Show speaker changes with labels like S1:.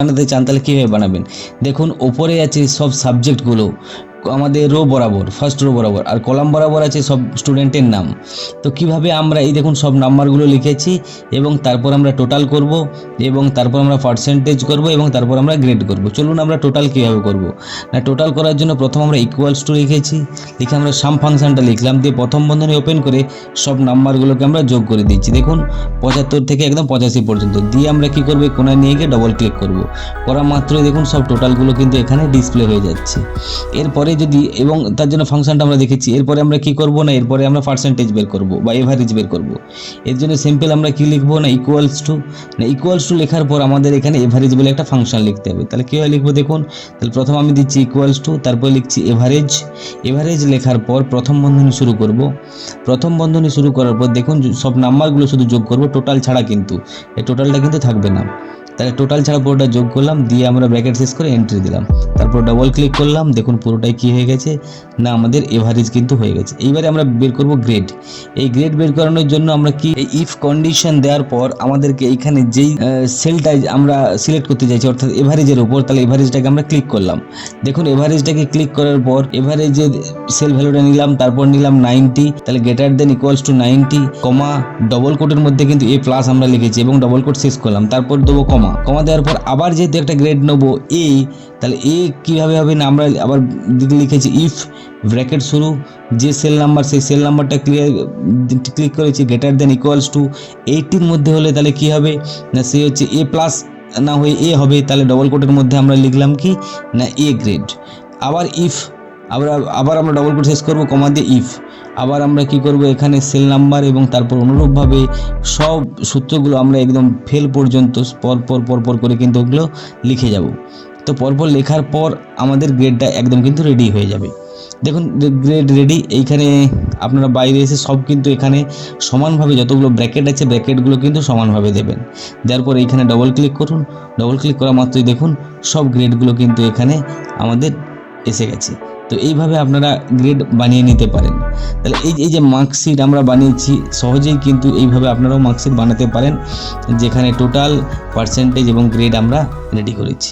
S1: বানাতে চান তাহলে কীভাবে বানাবেন। দেখুন ওপরে আছে সব সাবজেক্টগুলো আমাদের রো বরাবর, ফার্স্ট রো বরাবর, আর কলাম বরাবর আছে সব স্টুডেন্টের নাম। তো কিভাবে আমরা এই দেখুন সব নাম্বারগুলো লিখেছি এবং তারপর আমরা টোটাল করব এবং তারপর আমরা পার্সেন্টেজ করব এবং তারপর আমরা গ্রেড করব। চলুন আমরা টোটাল কীভাবে করব। না, টোটাল করার জন্য প্রথম আমরা ইকুয়ালস টু লিখেছি, লিখে আমরা সাম ফাংশনটা লিখলাম, দিয়ে প্রথম বন্ধনী ওপেন করে সব নাম্বারগুলোকে আমরা যোগ করে দিচ্ছি। দেখুন 75 থেকে একদম 85 পর্যন্ত, দিয়ে আমরা কি করব, কোনায় নিয়ে গিয়ে ডবল ক্লিক করব। করা মাত্রই দেখুন সব টোটালগুলো কিন্তু এখানে ডিসপ্লে হয়ে যাচ্ছে। এরপরে যদি, এবং তার জন্য ফাংশনটা আমরা দেখেছি, এরপরে আমরা কি করব না, এরপরে আমরা পার্সেন্টেজ বের করব বা এভারেজ বের করব। এর জন্য সিম্পল আমরা কি লিখবো না, ইকুয়ালস টু লেখার পর আমাদের এখানে এভারেজ বলে একটা ফাংশন লিখতে হবে। তাহলে কীভাবে লিখবো দেখুন, তাহলে প্রথম আমি দিচ্ছি ইকুয়ালস টু, তারপর লিখছি এভারেজ লেখার পর প্রথম বন্ধনী শুরু করব। প্রথম বন্ধনী শুরু করার পর দেখুন সব নাম্বারগুলো শুধু যোগ করব, টোটাল ছাড়া, কিন্তু এই টোটালটা কিন্তু থাকবে না। তাহলে টোটাল ছাড়া পুরোটা যোগ করলাম, দিয়ে আমরা ব্র্যাকেট শেষ করে এন্ট্রি দিলাম, তারপর ডবল ক্লিক করলাম। দেখুন পুরোটাই কি হয়ে গেছে না, আমাদের এভারেজ কিন্তু হয়ে গেছে। এইবারে আমরা বের করব গ্রেড। এই গ্রেড বের করানোর জন্য আমরা কি, ইফ কন্ডিশন দেওয়ার পর আমাদেরকে এইখানে যেই সেলটা আমরা সিলেক্ট করতে চাইছি অর্থাৎ এভারেজের উপর, তাহলে এভারেজটাকে আমরা ক্লিক করলাম। দেখুন এভারেজটাকে ক্লিক করার পর এভারেজের সেল ভ্যালুটা নিলাম, তারপর নিলাম 90, তাহলে greater than equals to 90, comma double কোটের মধ্যে কিন্তু এ প্লাস আমরা লিখেছি এবং ডবল কোট শেষ করলাম, তারপর দেবো কমা দেওয়ার পর আবার যেহেতু একটা গ্রেড নেবো এ, তাহলে এ কীভাবে হবে না, আমরা আবার লিখেছি ইফ ব্র্যাকেট শুরু, যে সেল নাম্বার সেই সেল নাম্বারটা ক্লিক করেছি, গ্রেটার দেন ইকুয়ালস টু 80-র মধ্যে হলে তাহলে কি হবে না, সে হচ্ছে এ প্লাস না হয়ে এ হবে, তাহলে ডবল কোটের মধ্যে আমরা লিখলাম কি না এ গ্রেড। আবার ইফ আবার আমরা ডবল কোট শেষ করবো, কমা দিয়ে ইফ, আবার আমরা কি করব, এখানে সেল নাম্বার এবং তারপর অনুরূপভাবে সব সূত্রগুলো আমরা একদম ফেল পর্যন্ত পর করে কিন্তু ওগুলো লিখে যাব। তো পরপর লেখার পর আমাদের গ্রেডটা একদম কিন্তু রেডি হয়ে যাবে। দেখুন গ্রেড রেডি। এইখানে আপনারা বাইরে এসে সব কিন্তু এখানে সমানভাবে যতগুলো ব্র্যাকেট আছে ব্র্যাকেটগুলো কিন্তু সমানভাবে দেবেন। দেওয়ার পর এইখানে ডবল ক্লিক করুন, ডবল ক্লিক করা মাত্রই দেখুন সব গ্রেডগুলো কিন্তু এখানে আমাদের এসে গেছে। তো এইভাবে আপনারা গ্রেড বানিয়ে নিতে পারেন। তাহলে এই যে মার্কশিট আমরা বানিয়েছি, সহজেই কিন্তু এইভাবে আপনারাও মার্কশিট বানাতে পারেন, যেখানে টোটাল, পার্সেন্টেজ এবং গ্রেড আমরা রেডি করেছি।